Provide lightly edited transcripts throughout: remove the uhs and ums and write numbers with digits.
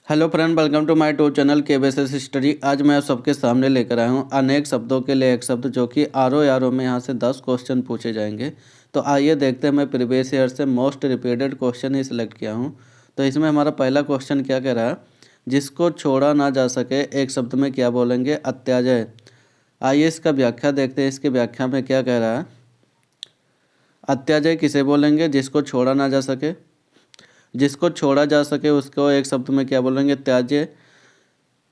Hello friend, welcome to my to channel KBSS study. आज मैं आप सबके सामने लेकर आया हूँ अनेक शब्दों के लिए एक शब्द, जो कि आर में यहाँ से 10 क्वेश्चन पूछे जाएंगे। तो आइए देखते हैं। मैं प्रीवियस ईयर से मोस्ट रिपीटेड क्वेश्चन ही सिलेक्ट किया हूँ। तो इसमें हमारा पहला क्वेश्चन क्या कह रहा है, जिसको छोड़ा ना जा सके एक शब्द में क्या बोलेंगे? अत्याजय। आइए इसका व्याख्या देखते हैं। इसकी व्याख्या में क्या कह रहा है, अत्याजय किसे बोलेंगे? जिसको छोड़ा ना जा सके। जिसको छोड़ा जा सके उसको एक शब्द में क्या बोलेंगे? त्याज्य।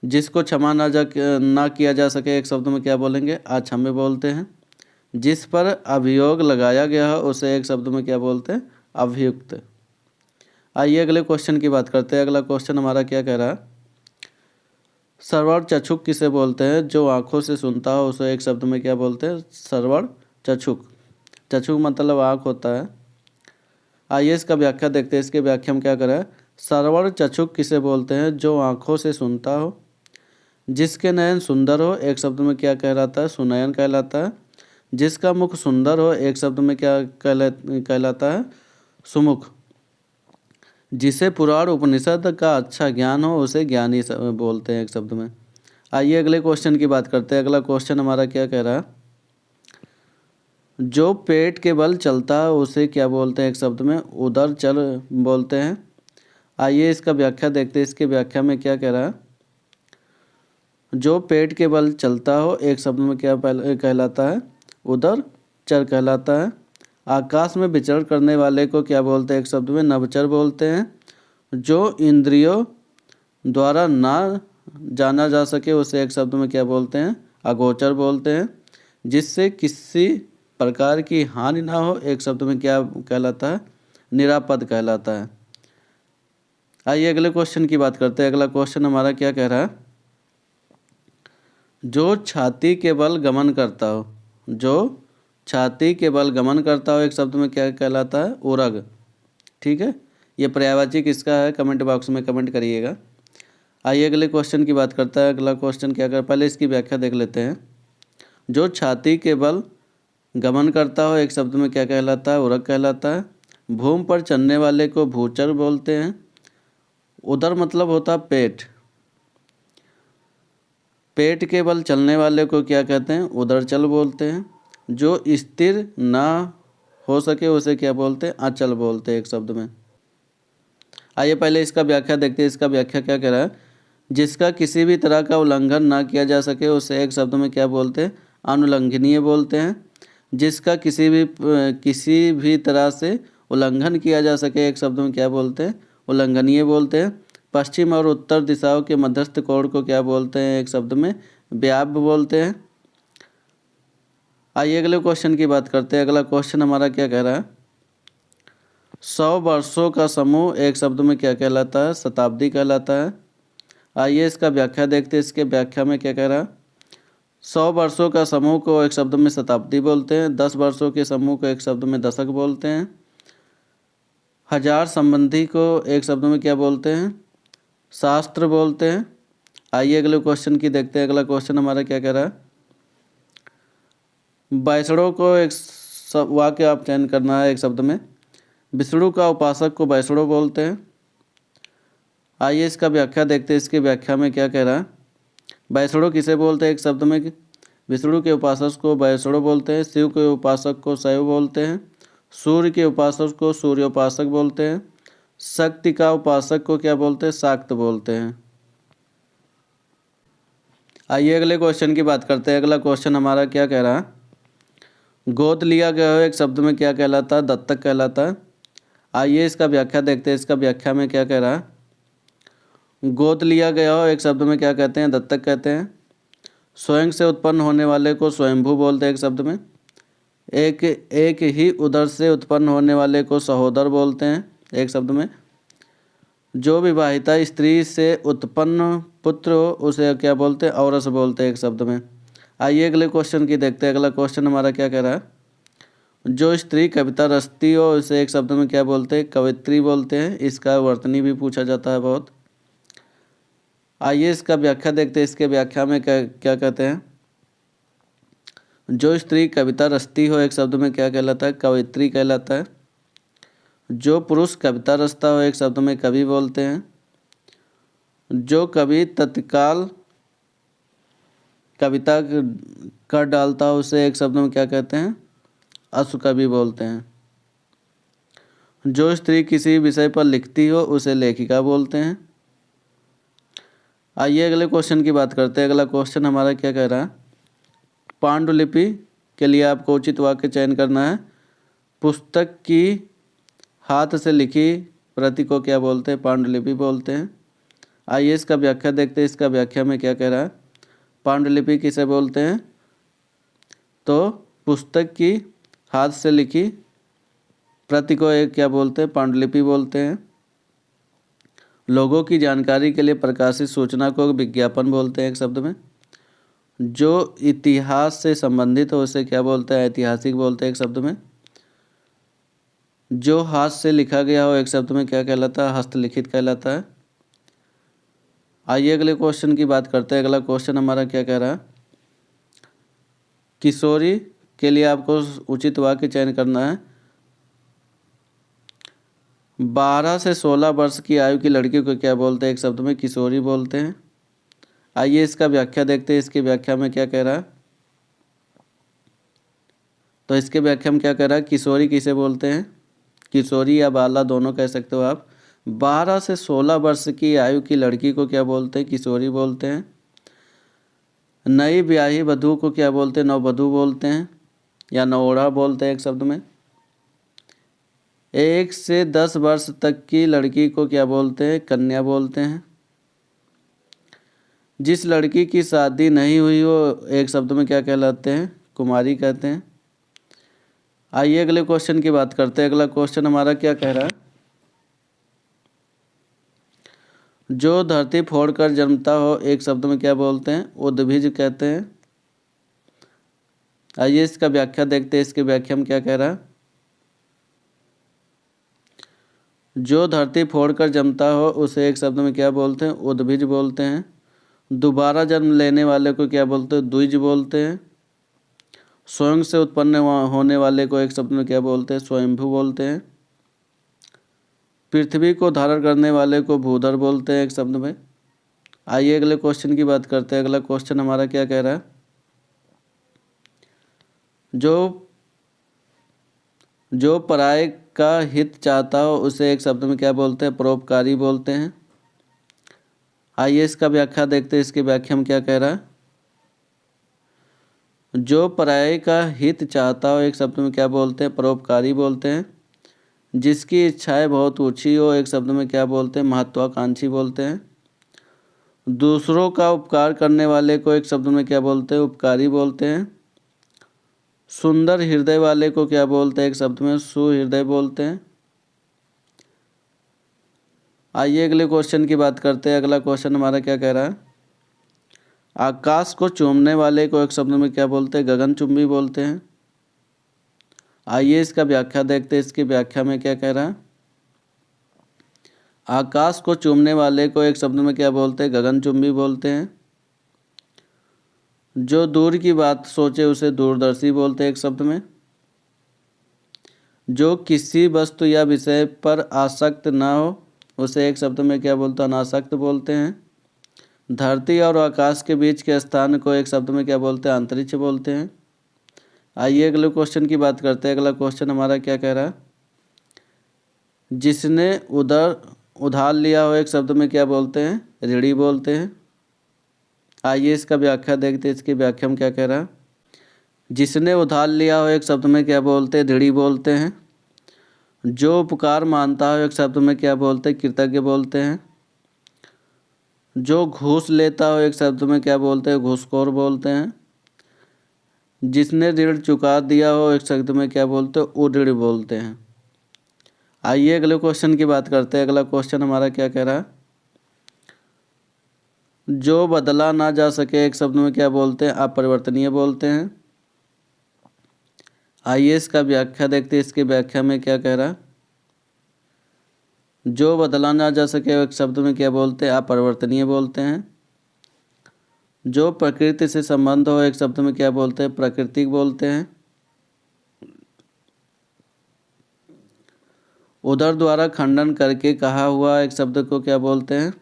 जिसको क्षमा ना किया जा सके एक शब्द में क्या बोलेंगे? अक्षम्य बोलते हैं। जिस पर अभियोग लगाया गया है उसे एक शब्द में क्या बोलते हैं? अभियुक्त। आइए अगले क्वेश्चन की बात करते हैं। अगला क्वेश्चन हमारा क्या कह रहा है, सर्वण चक्षुक किसे बोलते हैं? जो आंखों से सुनता हो उसे एक शब्द में क्या बोलते हैं? सर्वण चक्षुक। चक्षुक मतलब आँख होता है। आइए इसका व्याख्या देखते हैं। इसके व्याख्या में क्या करा है, सर्वण चक्षुक किसे बोलते हैं? जो आंखों से सुनता हो। जिसके नयन सुंदर हो एक शब्द में क्या कहलाता है? सुनयन कहलाता है। जिसका मुख सुंदर हो एक शब्द में क्या कहलाता है? सुमुख। जिसे पुराण उपनिषद का अच्छा ज्ञान हो उसे ज्ञानी बोलते हैं एक शब्द में। आइए अगले क्वेश्चन की बात करते हैं। अगला क्वेश्चन हमारा क्या कह रहा है, जो पेट के बल चलता है उसे क्या बोलते हैं? एक शब्द में उदर चल बोलते हैं। आइए इसका व्याख्या देखते हैं। इसके व्याख्या में क्या कह रहा है, जो पेट के बल चलता हो एक शब्द में क्या कहलाता है? उदर चर कहलाता है। आकाश में विचरण करने वाले को क्या बोलते हैं? एक शब्द में नभचर बोलते हैं। जो इंद्रियों द्वारा ना जाना जा सके उसे एक शब्द में क्या बोलते हैं? अगोचर बोलते हैं। जिससे किसी प्रकार की हानि ना हो एक शब्द में क्या कहलाता है? निरापद कहलाता है। आइए अगले क्वेश्चन की बात करते हैं। अगला क्वेश्चन हमारा क्या कह रहा है, जो छाती के बल गमन करता हो। जो छाती के बल गमन करता हो एक शब्द में क्या कहलाता है? उरग। ठीक है, ये पर्यायवाची किसका है? कमेंट बॉक्स में कमेंट करिएगा। आइए अगले क्वेश्चन की बात करता है। अगला क्वेश्चन क्या कर, पहले इसकी व्याख्या देख लेते हैं। जो छाती के बल गमन करता हो एक शब्द में क्या कहलाता है? उरग कहलाता है। भूमि पर चलने वाले को भूचर बोलते हैं। उदर मतलब होता है पेट। पेट के बल चलने वाले को क्या कहते हैं? उदरचल बोलते हैं। जो स्थिर ना हो सके उसे क्या बोलते हैं? अचल बोलते हैं एक शब्द में। आइए पहले इसका व्याख्या देखते हैं। इसका व्याख्या क्या कह रहा है, जिसका किसी भी तरह का उल्लंघन ना किया जा सके उसे एक शब्द में क्या बोलते हैं? अनुल्लंघनीय बोलते हैं। जिसका किसी भी तरह से उल्लंघन किया जा सके एक शब्द में क्या बोलते हैं? उल्लंघनीय बोलते हैं। पश्चिम और उत्तर दिशाओं के मध्यस्थ कोण को क्या बोलते हैं? एक शब्द में व्याप्य बोलते हैं। आइए अगले क्वेश्चन की बात करते हैं। अगला क्वेश्चन हमारा क्या कह रहा है, 100 वर्षों का समूह एक शब्द में क्या कहलाता है? शताब्दी कहलाता है। आइए इसका व्याख्या देखते हैं। इसके व्याख्या में क्या कह रहा है, 100 वर्षों का समूह को एक शब्द में शताब्दी बोलते हैं। 10 वर्षों के समूह को एक शब्द में दशक बोलते हैं। 1000 संबंधी को एक शब्द में क्या बोलते हैं? शास्त्र बोलते हैं। आइए अगले क्वेश्चन की देखते हैं। अगला क्वेश्चन हमारा क्या कह रहा है, बैसड़ों को एक वाक्य आप चयन करना है एक शब्द में। विष्णु का उपासक को बैसड़ों बोलते हैं। आइए इसका व्याख्या देखते हैं। इसकी व्याख्या में क्या कह रहा है, बैसड़ों किसे बोलते हैं? एक शब्द में विष्णु के उपासक को बैसड़ों बोलते हैं। शिव के उपासक को शैव बोलते हैं। सूर्य के उपासक को सूर्योपासक बोलते हैं। शक्ति का उपासक को क्या बोलते हैं? शाक्त बोलते हैं। आइए अगले क्वेश्चन की बात करते हैं। अगला क्वेश्चन हमारा क्या कह रहा है, गोद लिया गया हो एक शब्द में क्या कहलाता है? दत्तक कहलाता है। आइए इसका व्याख्या देखते हैं। इसका व्याख्या में क्या कह रहा है, गोद लिया गया हो एक शब्द में क्या कहते हैं? दत्तक कहते हैं। स्वयं से उत्पन्न होने वाले को स्वयंभू बोलते हैं एक शब्द में। एक ही उदर से उत्पन्न होने वाले को सहोदर बोलते हैं एक शब्द में। जो विवाहिता स्त्री से उत्पन्न पुत्र हो उसे क्या बोलते हैं? औरस बोलते हैं एक शब्द में। आइए अगले क्वेश्चन की देखते हैं। अगला क्वेश्चन हमारा क्या कह रहा है, जो स्त्री कविता रचती हो उसे एक शब्द में क्या बोलते हैं? कवित्री बोलते हैं। इसका वर्तनी भी पूछा जाता है बहुत। आइए इसका व्याख्या देखते हैं। इसके व्याख्या में क्या कहते हैं, जो स्त्री कविता रचती हो एक शब्द में क्या कहलाता है? कवित्री कहलाता है। जो पुरुष कविता रचता हो एक शब्द में कवि बोलते हैं। जो कवि तत्काल कविता कर डालता हो उसे एक शब्द में क्या कहते हैं? अश्वकवि बोलते हैं। जो स्त्री किसी विषय पर लिखती हो उसे लेखिका बोलते हैं। आइए अगले क्वेश्चन की बात करते हैं। अगला क्वेश्चन हमारा क्या कह रहा है? पांडुलिपि के लिए आपको उचित वाक्य चयन करना है। पुस्तक की हाथ से लिखी प्रति को क्या बोलते हैं? पांडुलिपि बोलते हैं। आइए इसका व्याख्या देखते हैं। इसका व्याख्या में क्या कह रहा है? पांडुलिपि किसे बोलते हैं? तो पुस्तक की हाथ से लिखी प्रति को एक क्या बोलते हैं? पांडुलिपि बोलते हैं। लोगों की जानकारी के लिए प्रकाशित सूचना को विज्ञापन बोलते हैं एक शब्द में। जो इतिहास से संबंधित हो उसे क्या बोलते हैं? ऐतिहासिक बोलते हैं एक शब्द में। जो हाथ से लिखा गया हो एक शब्द में क्या कहलाता है? हस्तलिखित कहलाता है। आइए अगले क्वेश्चन की बात करते हैं। अगला क्वेश्चन हमारा क्या कह रहा है? किशोरी के लिए आपको उचित वाक्य चयन करना है। 12 से 16 वर्ष की आयु की लड़की को क्या बोलते हैं? एक शब्द में किशोरी बोलते हैं। आइए इसका व्याख्या देखते हैं। इसकी व्याख्या में क्या कह रहा है? तो इसके व्याख्या में क्या कह रहा है? किशोरी किसे बोलते हैं? किशोरी या बाला दोनों कह सकते हो आप। 12 से 16 वर्ष की आयु की लड़की को क्या बोलते हैं? किशोरी बोलते हैं। नई ब्याही वधू को क्या बोलते हैं? नववधू बोलते हैं या नवोढ़ा बोलते हैं एक शब्द में। 1 से 10 वर्ष तक की लड़की को क्या बोलते हैं? कन्या बोलते हैं। जिस लड़की की शादी नहीं हुई हो एक शब्द में क्या कहलाते हैं? कुमारी कहते हैं। आइए अगले क्वेश्चन की बात करते हैं। अगला क्वेश्चन हमारा क्या कह रहा है? जो धरती फोड़कर जन्मता हो एक शब्द में क्या बोलते हैं? उद्भिज कहते हैं। आइए इसका व्याख्या देखते हैं। इसके व्याख्या में क्या कह रहा है? जो धरती फोड़कर जन्मता हो उसे एक शब्द में क्या बोलते हैं? उद्भिज बोलते हैं। दोबारा जन्म लेने वाले को क्या बोलते हैं? द्विज बोलते हैं। स्वयं से उत्पन्न होने वाले को एक शब्द में क्या बोलते हैं? स्वयंभू बोलते हैं। पृथ्वी को धारण करने वाले को भूधर बोलते हैं एक शब्द में। आइए अगले क्वेश्चन की बात करते हैं। अगला क्वेश्चन हमारा क्या कह रहा है? जो पराये का हित चाहता हो उसे एक शब्द में क्या बोलते हैं? परोपकारी बोलते हैं। आइए इसका व्याख्या देखते हैं। इसकी व्याख्या में क्या कह रहा है? जो पराये का हित चाहता हो एक शब्द में क्या बोलते हैं? परोपकारी बोलते हैं। जिसकी इच्छाएं बहुत ऊंची हो एक शब्द में क्या बोलते हैं? महत्वाकांक्षी बोलते हैं। दूसरों का उपकार करने वाले को एक शब्द में क्या बोलते हैं? उपकारी बोलते हैं। सुंदर हृदय वाले को क्या बोलते हैं? एक शब्द में सुहृदय बोलते हैं। आइए अगले क्वेश्चन की बात करते हैं। अगला क्वेश्चन हमारा क्या कह रहा है? आकाश को चूमने वाले को एक शब्द में क्या बोलते हैं? गगनचुंबी बोलते हैं। आइए इसका व्याख्या देखते हैं। इसकी व्याख्या में क्या कह रहा है? आकाश को चूमने वाले को एक शब्द में क्या बोलते हैं? गगनचुंबी बोलते हैं। जो दूर की बात सोचे उसे दूरदर्शी बोलते हैं एक शब्द में। जो किसी वस्तु या विषय पर आसक्त ना हो उसे एक शब्द में क्या बोलते हैं? अनासक्त बोलते हैं। धरती और आकाश के बीच के स्थान को एक शब्द में क्या बोलते हैं? अंतरिक्ष बोलते हैं। आइए अगले क्वेश्चन की बात करते हैं। अगला क्वेश्चन हमारा क्या कह रहा है? जिसने उधार लिया हो एक शब्द में क्या बोलते हैं? ऋणी बोलते हैं। आइए इसका व्याख्या देखते हैं। इसकी व्याख्या में क्या कह रहा है? जिसने उधार लिया हो एक शब्द में क्या बोलते हैं? ऋणी बोलते हैं। जो उपकार मानता हो एक शब्द में क्या बोलते हैं? कृतज्ञ बोलते हैं। जो घूस लेता हो एक शब्द में क्या बोलते हैं? घूसखोर बोलते हैं। जिसने ऋण चुका दिया हो एक शब्द में क्या बोलते हैं? उऋणी बोलते हैं। आइए अगले क्वेश्चन की बात करते हैं। अगला क्वेश्चन हमारा क्या कह रहा है? जो बदला ना जा सके एक शब्द में क्या बोलते हैं? अपरिवर्तनीय बोलते हैं। आइए इसका व्याख्या देखते हैं। इसकी व्याख्या में क्या कह रहा है? जो बदला ना जा सके एक शब्द में क्या बोलते हैं? अपरिवर्तनीय बोलते हैं। जो प्रकृति से संबंध हो एक शब्द में क्या बोलते हैं? प्राकृतिक बोलते हैं। उधर द्वारा खंडन करके कहा हुआ एक शब्द को क्या बोलते हैं?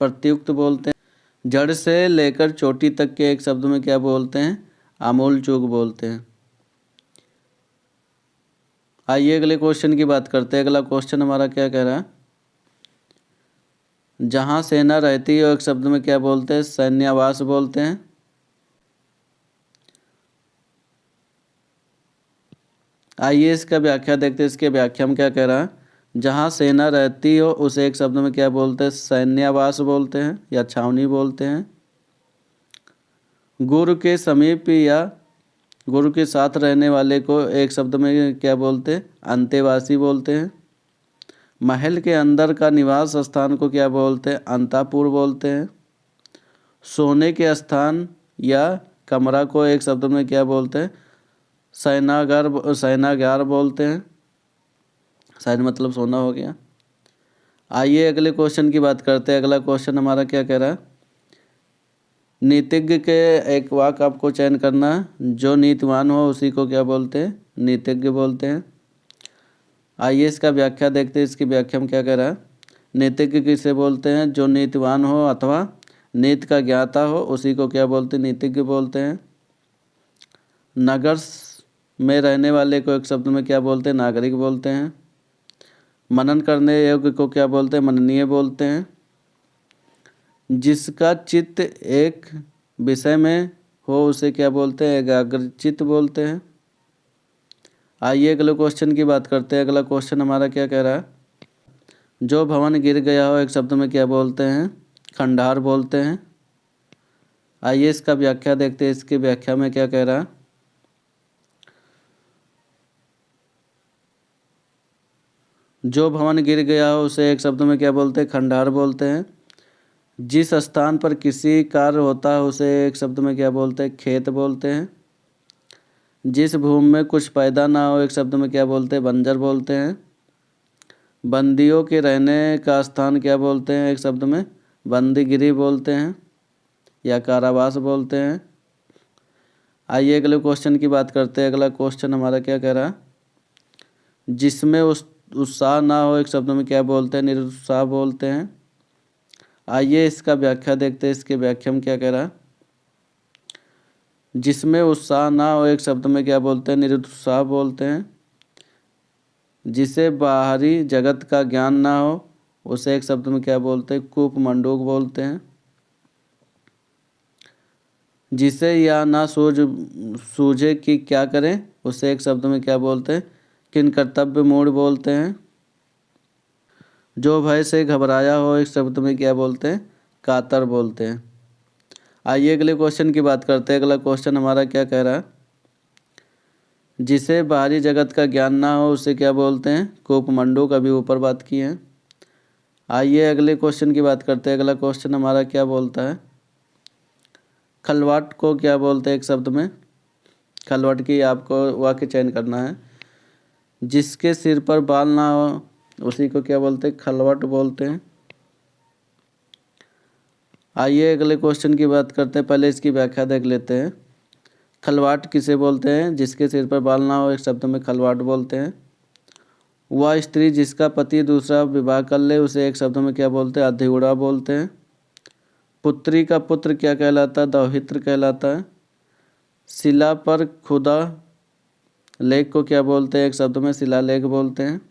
प्रत्युक्त बोलते हैं। जड़ से लेकर चोटी तक के एक शब्द में क्या बोलते हैं? आमूल चूक बोलते हैं। आइए अगले क्वेश्चन की बात करते हैं। अगला क्वेश्चन हमारा क्या कह रहा है? जहाँ सेना रहती है एक शब्द में क्या बोलते हैं? सैन्यावास बोलते हैं। आइए इसका व्याख्या देखते हैं। इसके व्याख्या में क्या कह रहा है? जहाँ सेना रहती हो उसे एक शब्द में क्या बोलते हैं? सैन्यावास बोलते हैं या छावनी बोलते हैं। गुरु के समीप या गुरु के साथ रहने वाले को एक शब्द में क्या बोलते हैं? अंतेवासी बोलते हैं। महल के अंदर का निवास स्थान को क्या बोलते हैं? अंतापुर बोलते हैं। सोने के स्थान या कमरा को एक शब्द में क्या बोलते हैं? शयनागार बोलते हैं। शायद मतलब सोना हो गया। आइए अगले क्वेश्चन की बात करते हैं। अगला क्वेश्चन हमारा क्या कह रहा है? नीतिज्ञ के एक वाक्य आपको चयन करना है। जो नीतिवान हो उसी को क्या बोलते हैं? नीतिज्ञ बोलते हैं। आइए इसका व्याख्या देखते हैं। इसकी व्याख्या में क्या कह रहा है? नीतिज्ञ किसे बोलते हैं? जो नीतिवान हो अथवा नीति का ज्ञाता हो उसी को क्या बोलते हैं? नीतिज्ञ बोलते हैं। नगर में रहने वाले को एक शब्द में क्या बोलते हैं? नागरिक बोलते हैं। मनन करने योग्य को क्या बोलते हैं? मननीय बोलते हैं। जिसका चित्त एक विषय में हो उसे क्या बोलते हैं? एकाग्रचित्त बोलते हैं। आइए अगले क्वेश्चन की बात करते हैं। अगला क्वेश्चन हमारा क्या कह रहा है? जो भवन गिर गया हो एक शब्द में क्या बोलते हैं? खंडहर बोलते हैं। आइए इसका व्याख्या देखते हैं। इसकी व्याख्या में क्या कह रहा है? जो भवन गिर गया हो उसे एक शब्द में क्या बोलते हैं? खंडहर बोलते हैं। जिस स्थान पर किसी कार्य होता है उसे एक शब्द में क्या बोलते हैं? खेत बोलते हैं। जिस भूमि में कुछ पैदा ना हो एक शब्द में क्या बोलते हैं? बंजर बोलते हैं। बंदियों के रहने का स्थान क्या बोलते हैं? एक शब्द में बंदीगिरी बोलते हैं या कारावास बोलते हैं। आइए अगले क्वेश्चन की बात करते हैं। अगला क्वेश्चन हमारा क्या कह रहा है? जिसमें उत्साह ना हो एक शब्द में क्या बोलते हैं? निरुत्साह बोलते हैं। आइए इसका व्याख्या देखते हैं। इसके व्याख्या में क्या कह रहा है? जिसमें उत्साह ना हो एक शब्द में क्या बोलते हैं? निरुत्साह बोलते हैं। जिसे बाहरी जगत का ज्ञान ना हो उसे एक शब्द में क्या बोलते हैं? कूपमंडूक बोलते हैं। जिसे या ना सूझे कि क्या करें उसे एक शब्द में क्या बोलते हैं? किन कर्तव्य मूढ़ बोलते हैं। जो भय से घबराया हो एक शब्द में क्या बोलते हैं? कातर बोलते हैं। आइए अगले क्वेश्चन की बात करते हैं। अगला क्वेश्चन हमारा क्या कह रहा है? जिसे बाहरी जगत का ज्ञान ना हो उसे क्या बोलते हैं? कूपमंडूक। अभी ऊपर बात की है। आइए अगले क्वेश्चन की बात करते हैं। अगला क्वेश्चन हमारा क्या बोलता है? खलवाट को क्या बोलते हैं एक शब्द में? खलवाट की आपको वाक्य चयन करना है। जिसके सिर पर बाल ना हो उसी को क्या बोलते हैं? खलवट बोलते हैं। आइए अगले क्वेश्चन की बात करते हैं। पहले इसकी व्याख्या देख लेते हैं। खलवाट किसे बोलते हैं? जिसके सिर पर बाल ना हो एक शब्द में खलवाट बोलते हैं। वह स्त्री जिसका पति दूसरा विवाह कर ले उसे एक शब्द में क्या बोलते हैं? अधिउड़ा बोलते हैं। पुत्री का पुत्र क्या कहलाता है? दौहित्र कहलाता है। शिला पर खुदा लेख को क्या बोलते हैं? एक शब्द में शिलालेख बोलते हैं।